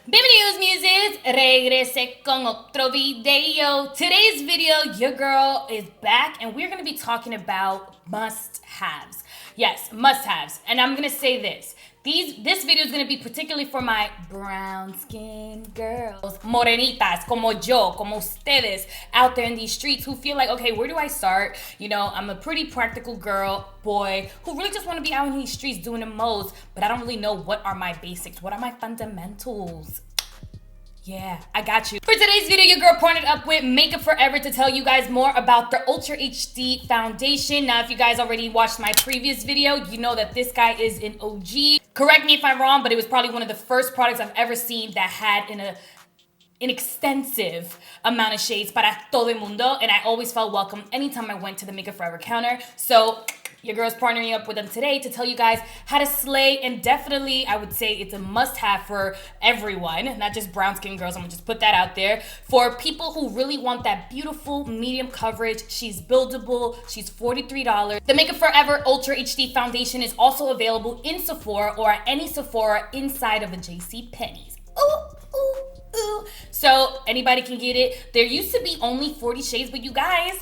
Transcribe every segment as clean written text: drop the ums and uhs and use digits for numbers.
Bienvenidos, Muses. Regresé con otro video. Today's video, your girl is back, and we're going to be talking about must-haves. Yes, must-haves. And I'm going to say this. This video is going to be particularly for my brown-skinned girls, morenitas, como yo, como ustedes, out there in these streets who feel like, okay, where do I start? You know, I'm a pretty practical girl, boy, who really just want to be out in these streets doing the most, but I don't really know what are my basics, what are my fundamentals. Yeah, I got you. For today's video, your girl partnered up with Makeup Forever to tell you guys more about their Ultra HD foundation. Now, if you guys already watched my previous video, you know that this guy is an OG. Correct me if I'm wrong, but it was probably one of the first products I've ever seen that had an extensive amount of shades para todo el mundo, and I always felt welcome anytime I went to the Makeup Forever counter. So your girl's partnering up with them today to tell you guys how to slay, and definitely I would say it's a must-have for everyone, not just brown-skinned girls. I'm gonna just put that out there. For people who really want that beautiful medium coverage, she's buildable, she's $43. The Makeup Forever Ultra HD Foundation is also available in Sephora or at any Sephora inside of a JCPenney's. Ooh, ooh, ooh. So anybody can get it. There used to be only 40 shades, but you guys,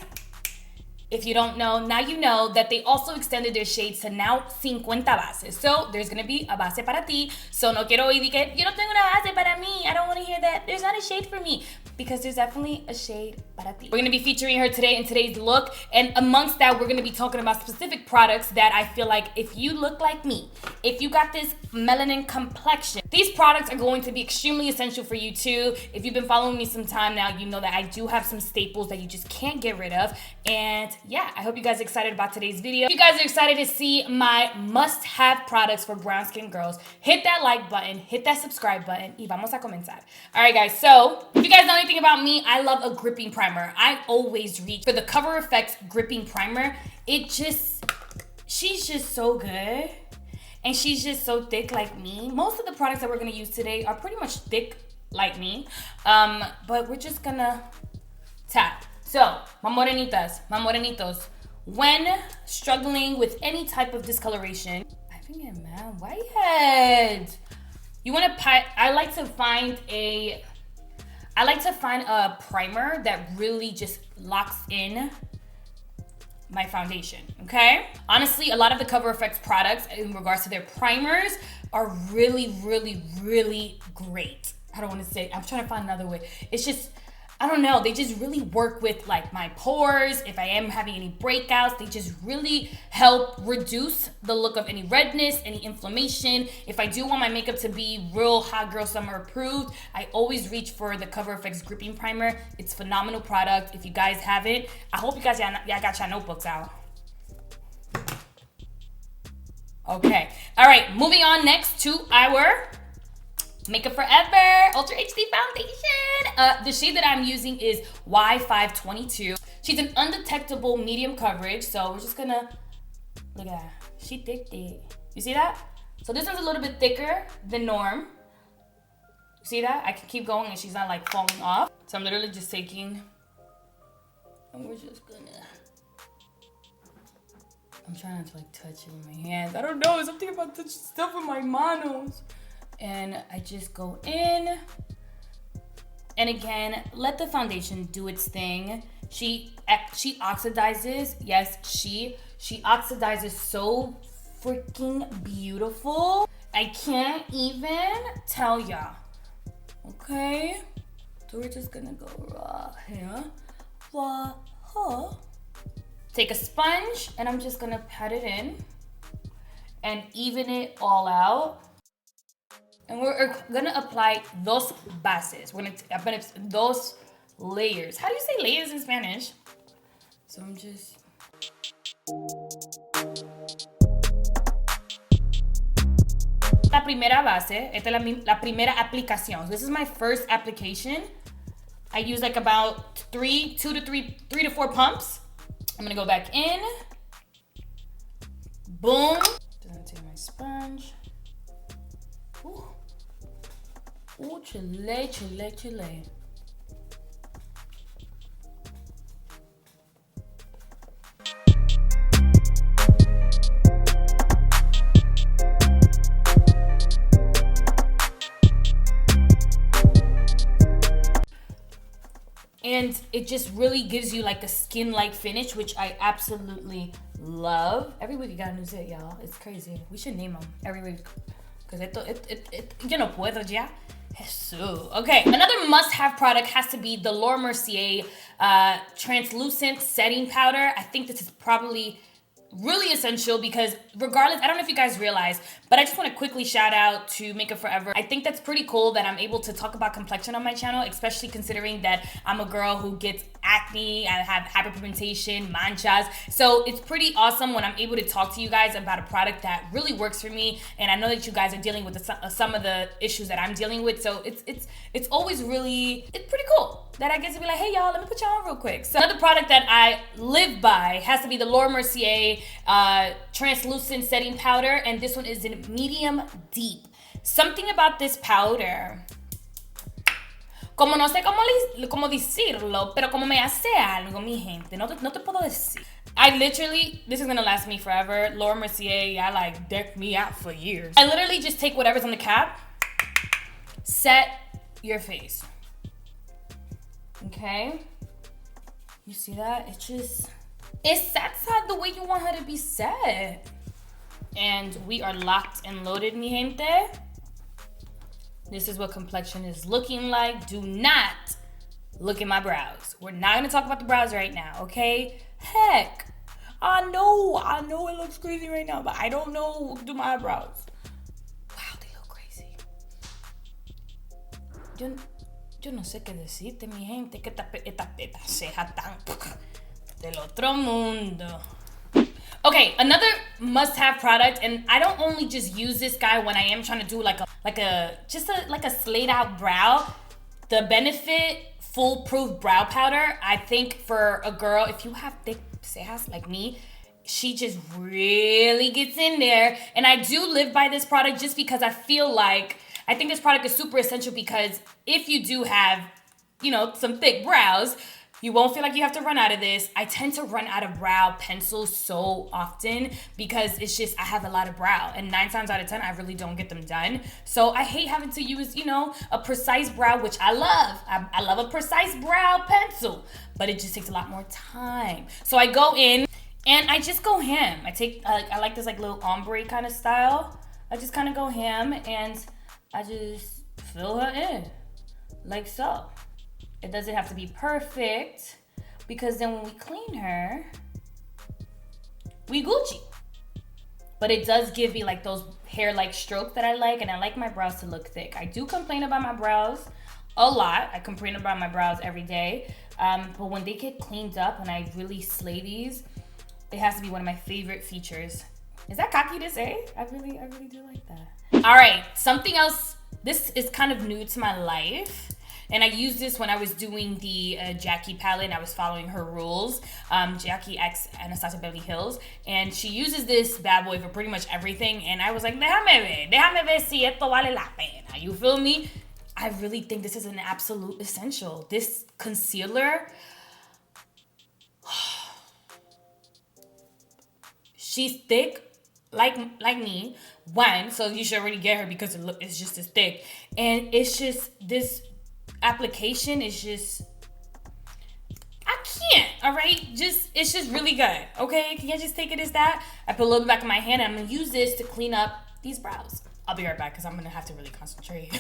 if you don't know, now you know that they also extended their shades to now 50 bases. So there's going to be a base para ti. So no quiero oír que yo no tengo una base para mí. I don't want to hear that. There's not a shade for me. Because there's definitely a shade para ti. We're going to be featuring her today in today's look. And amongst that, we're going to be talking about specific products that I feel like if you look like me, if you got this melanin complexion, these products are going to be extremely essential for you too. If you've been following me some time now, you know that I do have some staples that you just can't get rid of. And yeah, I hope you guys are excited about today's video. If you guys are excited to see my must-have products for brown-skinned girls, hit that like button, hit that subscribe button, y vamos a comenzar. All right, guys, so if you guys know anything about me, I love a gripping primer. I always reach for the Cover FX gripping primer. She's just so good. And she's just so thick like me. Most of the products that we're gonna use today are pretty much thick like me. But we're just gonna tap. So, my morenitas, my morenitos, when struggling with any type of discoloration, I've been getting mad. Why head? You wanna I like to find a primer that really just locks in my foundation, okay? Honestly, a lot of the Cover FX products in regards to their primers are really, really, really great. I don't want to say, I'm trying to find another way. It's just, I don't know, they just really work with like my pores. If I am having any breakouts, they just really help reduce the look of any redness, any inflammation. If I do want my makeup to be real hot girl summer approved, I always reach for the Cover FX gripping primer. It's a phenomenal product. If you guys have it, I hope you guys y'all got your notebooks out. Okay, all right, moving on next to our Makeup Forever Ultra HD Foundation. The shade that I'm using is Y522. She's an undetectable medium coverage, so we're just gonna, look at that. She thick. You see that? So this one's a little bit thicker than norm. See that? I can keep going and she's not like falling off. So I'm literally just taking, and we're just gonna, I'm trying not to like touch it with my hands. I don't know, something about touching stuff with my manos. And I just go in, and again, let the foundation do its thing. She oxidizes. Yes, she oxidizes so freaking beautiful. I can't even tell y'all. Okay, so we're just gonna go raw here. Take a sponge, and I'm just gonna pat it in and even it all out. And we're gonna apply dos bases. We're gonna dos layers. How do you say layers in Spanish? So I'm just. La primera base, esta es la primera aplicación. So this is my first application. I use like about three to four pumps. I'm gonna go back in. Boom. Then I take my sponge. Ooh. Ooh, chile, chile, chile. and it just really gives you like a skin-like finish, which I absolutely love. Every week you got a new set, y'all. It's crazy. We should name them every week. Because yo no puedo ya. Jesus. Okay, another must-have product has to be the Laura Mercier translucent setting powder. I think this is probably really essential because regardless, I don't know if you guys realize, but I just want to quickly shout out to Makeup Forever. I think that's pretty cool that I'm able to talk about complexion on my channel, especially considering that I'm a girl who gets acne, I have hyperpigmentation, manchas. So it's pretty awesome when I'm able to talk to you guys about a product that really works for me. And I know that you guys are dealing with some of the issues that I'm dealing with. So it's always really, it's pretty cool that I get to be like, hey y'all, let me put y'all on real quick. So another product that I live by has to be the Laura Mercier translucent setting powder, and this one is in medium deep. Something about this powder, como no sé cómo decirlo, pero como me hace algo, mi gente, no te puedo decir. I literally, this is gonna last me forever. Laura Mercier, I like decked me out for years. I literally just take whatever's on the cap, set your face. Okay, you see that? It sets her the way you want her to be set. And we are locked and loaded, mi gente. This is what complexion is looking like. Do not look at my brows. We're not gonna talk about the brows right now, okay? Heck, I know it looks crazy right now, but I don't know do my eyebrows. Wow, they look crazy. Yo no sé qué decirte, mi gente, que esta ceja tan del otro mundo. Okay, another must-have product, and I don't only just use this guy when I am trying to do like a slayed out brow. The Benefit Foolproof brow powder, I think for a girl, if you have thick cejas like me, she just really gets in there. And I do live by this product just because I feel like, I think this product is super essential because if you do have, you know, some thick brows, you won't feel like you have to run out of this. I tend to run out of brow pencils so often because it's just, I have a lot of brow and 9 times out of 10, I really don't get them done. So I hate having to use, you know, a precise brow, which I love. I love a precise brow pencil, but it just takes a lot more time. So I go in and I just go ham. I like this like little ombre kind of style. I just kind of go ham and I just fill her in like so. It doesn't have to be perfect because then when we clean her, we Gucci. But it does give me like those hair-like strokes that I like, and I like my brows to look thick. I do complain about my brows a lot. I complain about my brows every day. But when they get cleaned up and I really slay these, it has to be one of my favorite features. Is that cocky to say? I really do like that. All right, something else. This is kind of new to my life. And I used this when I was doing the Jackie palette and I was following her rules. Jackie X Anastasia Beverly Hills. And she uses this bad boy for pretty much everything. And I was like, déjame ver si esto vale la pena. You feel me? I really think this is an absolute essential. This concealer, she's thick like me. One, so you should already get her because it's just as thick. And it's just this application is just, I can't, all right? It's just really good, okay? Can you just take it as that? I put a little bit back of my hand and I'm gonna use this to clean up these brows. I'll be right back because I'm gonna have to really concentrate.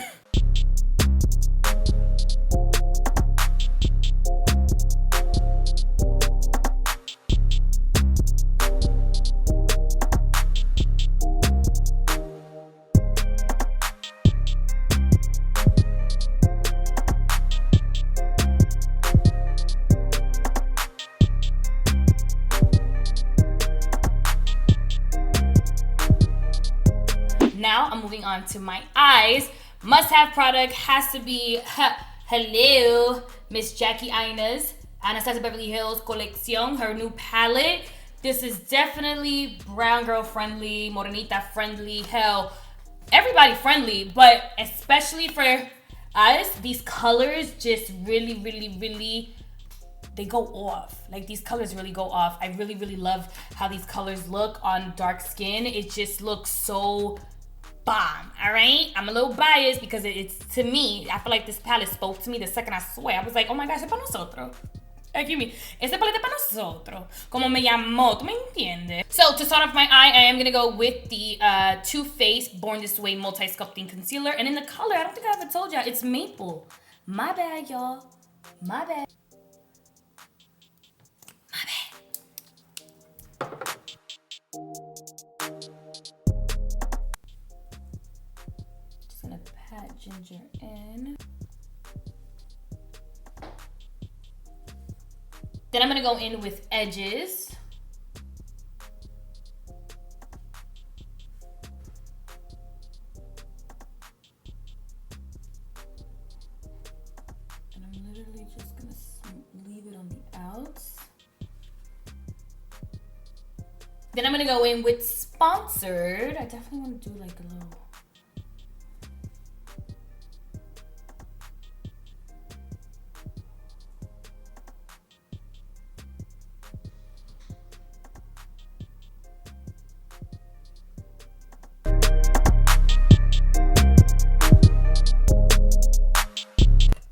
Now I'm moving on to my eyes. Must-have product has to be, hello, Miss Jackie Aina's Anastasia Beverly Hills Collection, her new palette. This is definitely brown girl friendly, morenita friendly, hell, everybody friendly, but especially for us, these colors just really, they go off. Like these colors really go off. I really love how these colors look on dark skin. It just looks so bomb, all right? I'm a little biased because it's, to me, I feel like this palette spoke to me the second I swear. I was like, oh my gosh, es para nosotros. Excuse me. Este palette es para nosotros. Como me llamó, ¿tú me entiendes? So, to start off my eye, I am going to go with the Too Faced Born This Way Multi-Sculpting Concealer. And in the color, I don't think I ever told y'all, it's Maple. My bad, y'all. My bad. My bad. Just gonna pat ginger in. Then I'm gonna go in with edges. And I'm literally just gonna leave it on the outs. Then I'm gonna go in with Sponsored. I definitely wanna do like a little.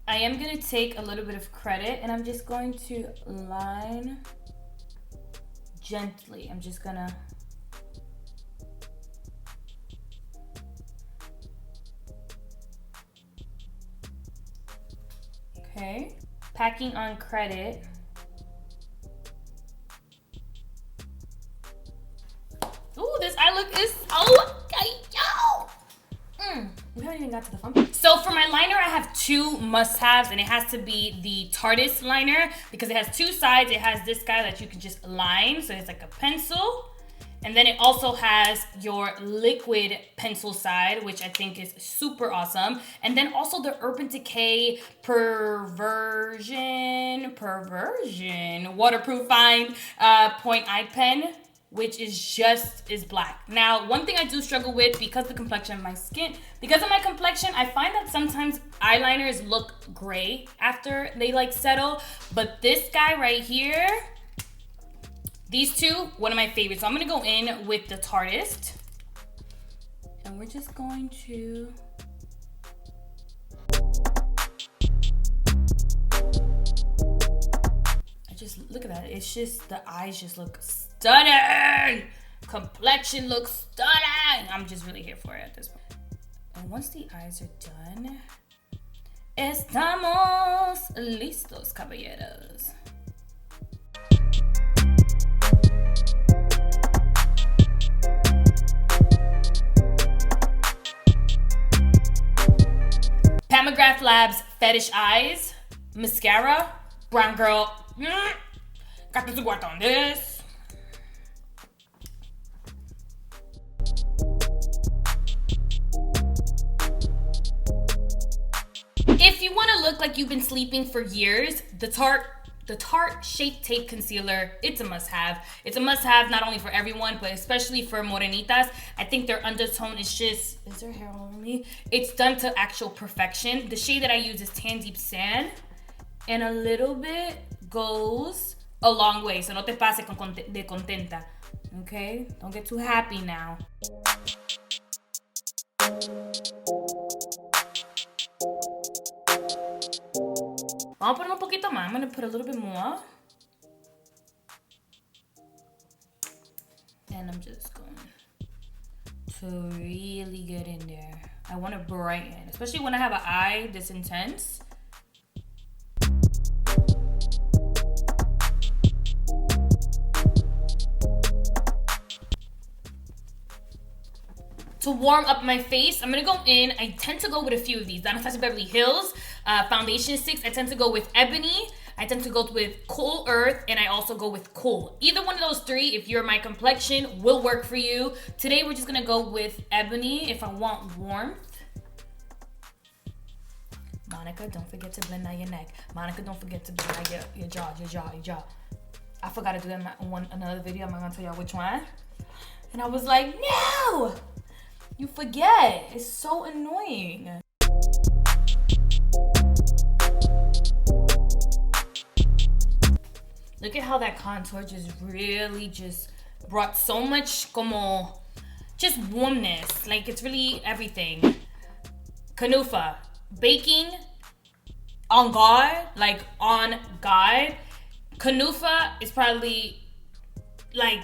I am going to take a little bit of credit and I'm just going to line gently. I'm just going to okay, packing on credit. Ooh, this eye look is so we haven't even got to the fun. So for my liner, I have two must-haves, and it has to be the Tardis Liner because it has two sides. It has this guy that you can just line, so it's like a pencil. And then it also has your liquid pencil side, which I think is super awesome. And then also the Urban Decay Perversion waterproof fine point eye pen, which is black. Now, one thing I do struggle with because of the complexion of my skin, because of my complexion, I find that sometimes eyeliners look gray after they like settle. But this guy right here, these two, one of my favorites. So I'm gonna go in with the Tardis. And we're just going to look at that. It's just, the eyes just look stunning. Complexion looks stunning. I'm just really here for it at this point. And once the eyes are done, estamos listos, caballeros. Pamagraph Labs Fetish Eyes Mascara. Brown girl. Got to work on this. If you want to look like you've been sleeping for years, the Tarte Shape Tape Concealer, it's a must-have. It's a must-have not only for everyone, but especially for morenitas. I think their undertone is just, is there hair all over me? It's done to actual perfection. The shade that I use is Tan Deep Sand, and a little bit goes a long way. So no te pase de contenta, okay? Don't get too happy now. Vamos a poner un poquito más. I'm gonna put a little bit more. And I'm just going to really get in there. I want to brighten, especially when I have an eye this intense. To warm up my face, I'm gonna go in. I tend to go with a few of these. Anastasia Beverly Hills foundation sticks. I tend to go with Ebony. I tend to go with Cool Earth, and I also go with Cool. Either one of those three, if you're my complexion, will work for you. Today, we're just gonna go with Ebony if I want warmth. Monica, don't forget to blend out your neck. Monica, don't forget to blend out your jaw. I forgot to do that in another video. I'm not gonna tell y'all which one. And I was like, no! You forget. It's so annoying. Look at how that contour just really just brought so much como just warmness. Like, it's really everything. Kanufa, baking on guard, like on guard. Kanufa is probably like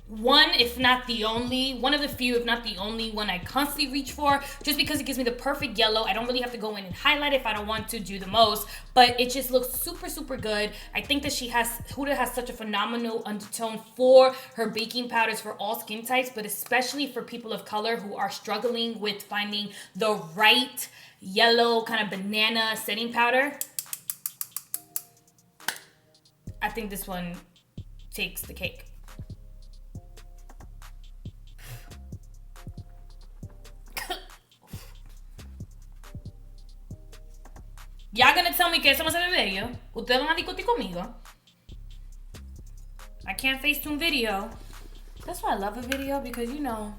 one, if not the only, one of the few, if not the only one I constantly reach for, just because it gives me the perfect yellow. I don't really have to go in and highlight if I don't want to do the most, but it just looks super, super good. I think that Huda has such a phenomenal undertone for her baking powders for all skin types, but especially for people of color who are struggling with finding the right yellow kind of banana setting powder. I think this one takes the cake. Y'all gonna tell me que eso no se ve bello? Ustedes van a discutir conmigo? I can't FaceTune video. That's why I love a video, because you know,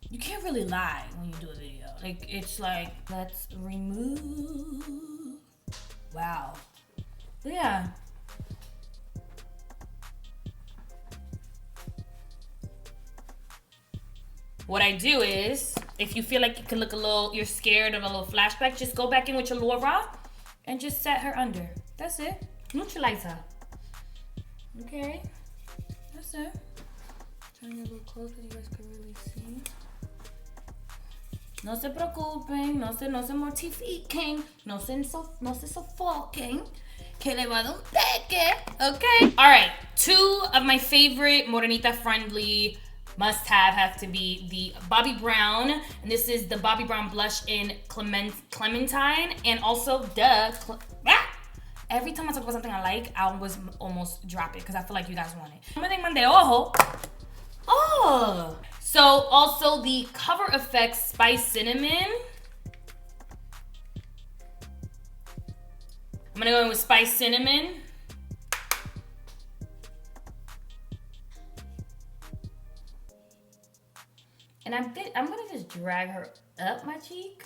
you can't really lie when you do a video. Like, it's like, let's remove. Wow. But yeah. What I do is, if you feel like you can look a little, you're scared of a little flashback, just go back in with your Laura and just set her under. That's it. Neutralize her. Okay. That's it. Turn it a little close so you guys can really see. No se preocupen, no se mortifiquen, no se sofoquen, que le va a dar un teque. Okay. All right. 2 of my favorite Morenita friendly must-have to be the Bobbi Brown, and this is the Bobbi Brown blush in Clementine, and also every time I talk about something I like, I almost drop it because I feel like you guys want it. Oh, so also the Cover FX Spice Cinnamon. I'm gonna go in with Spice Cinnamon. And I'm gonna just drag her up my cheek.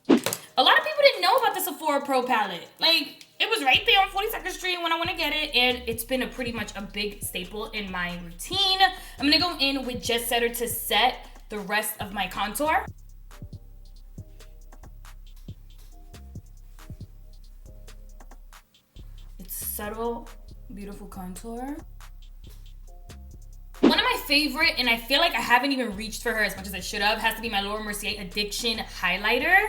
A lot of people didn't know about the Sephora Pro Palette. Like, it was right there on 42nd Street when I went to get it, and it's been pretty much a big staple in my routine. I'm gonna go in with Jet Setter to set the rest of my contour. It's subtle, beautiful contour. One of my favorite, and I feel like I haven't even reached for her as much as I should have, has to be my Laura Mercier Addiction highlighter.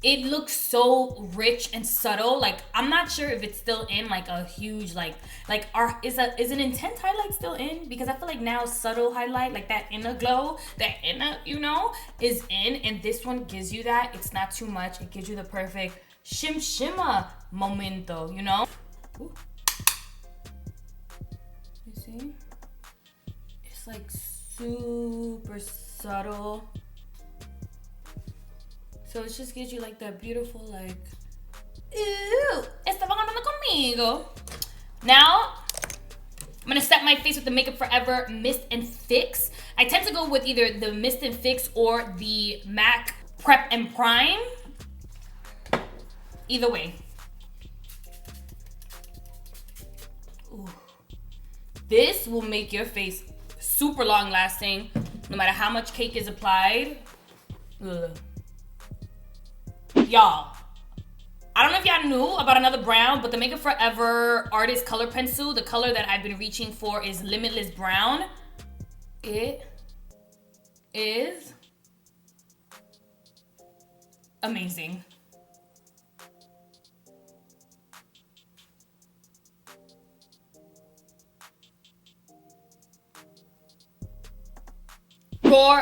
It looks so rich and subtle. Like, I'm not sure if it's still in like a huge is an intense highlight still in? Because I feel like now subtle highlight, like that inner glow, that inner, you know, is in, and this one gives you that. It's not too much. It gives you the perfect shimmer momento, you know? Ooh. You see? It's like super subtle. So it just gives you like that beautiful, like, ew, estaban hablando conmigo. Now, I'm gonna set my face with the Makeup Forever Mist and Fix. I tend to go with either the Mist and Fix or the MAC Prep and Prime. Either way. Ooh. This will make your face super long lasting, no matter how much cake is applied. Ugh. Y'all, I don't know if y'all knew about another brown, but the Makeup Forever Artist Color Pencil, the color that I've been reaching for is Limitless Brown. It is amazing.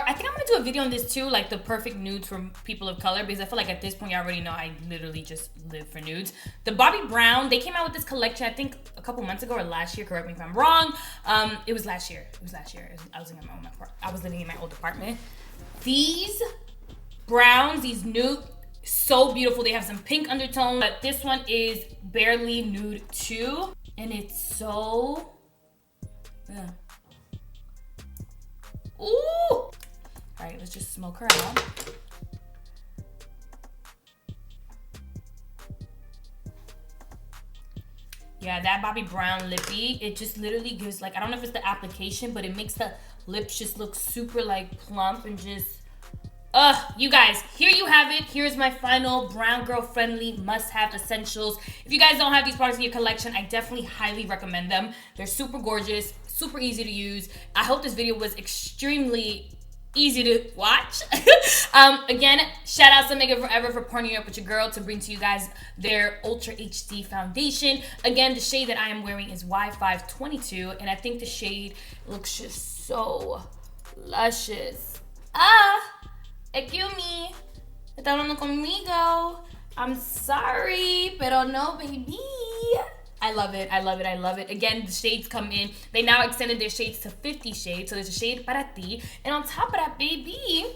I think I'm gonna do a video on this too, like the perfect nudes for people of color, because I feel like at this point you already know I literally just live for nudes. The Bobbi Brown, they came out with this collection, I think a couple months ago or last year, correct me if I'm wrong. It was last year. I was living in my old apartment. These browns, these nude, so beautiful. They have some pink undertone, but this one is Barely Nude 2, and it's so, yeah. Ooh! All right, let's just smoke her out. Yeah, that Bobbi Brown lippy, it just literally gives like, I don't know if it's the application, but it makes the lips just look super like plump and just, you guys, here you have it. Here's my final brown girl friendly must-have essentials. If you guys don't have these products in your collection, I definitely highly recommend them. They're super gorgeous, super easy to use. I hope this video was extremely easy to watch. Again, shout out to Makeup Forever for partnering up with your girl to bring to you guys their Ultra HD foundation. Again, the shade that I am wearing is Y522, and I think the shade looks just so luscious. Excuse me, está hablando conmigo. I'm sorry, pero no, baby. I love it, I love it, I love it. Again, the shades come in. They now extended their shades to 50 shades, so there's a shade para ti. And on top of that, baby,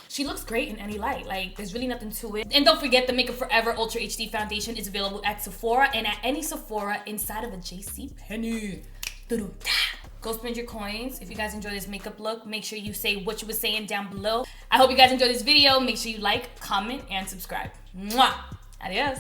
she looks great in any light. Like, there's really nothing to it. And don't forget, the Makeup Forever Ultra HD Foundation is available at Sephora and at any Sephora inside of a JCPenney. Go spend your coins. If you guys enjoy this makeup look, make sure you say what you were saying down below. I hope you guys enjoyed this video. Make sure you like, comment, and subscribe. Mwah! Adios.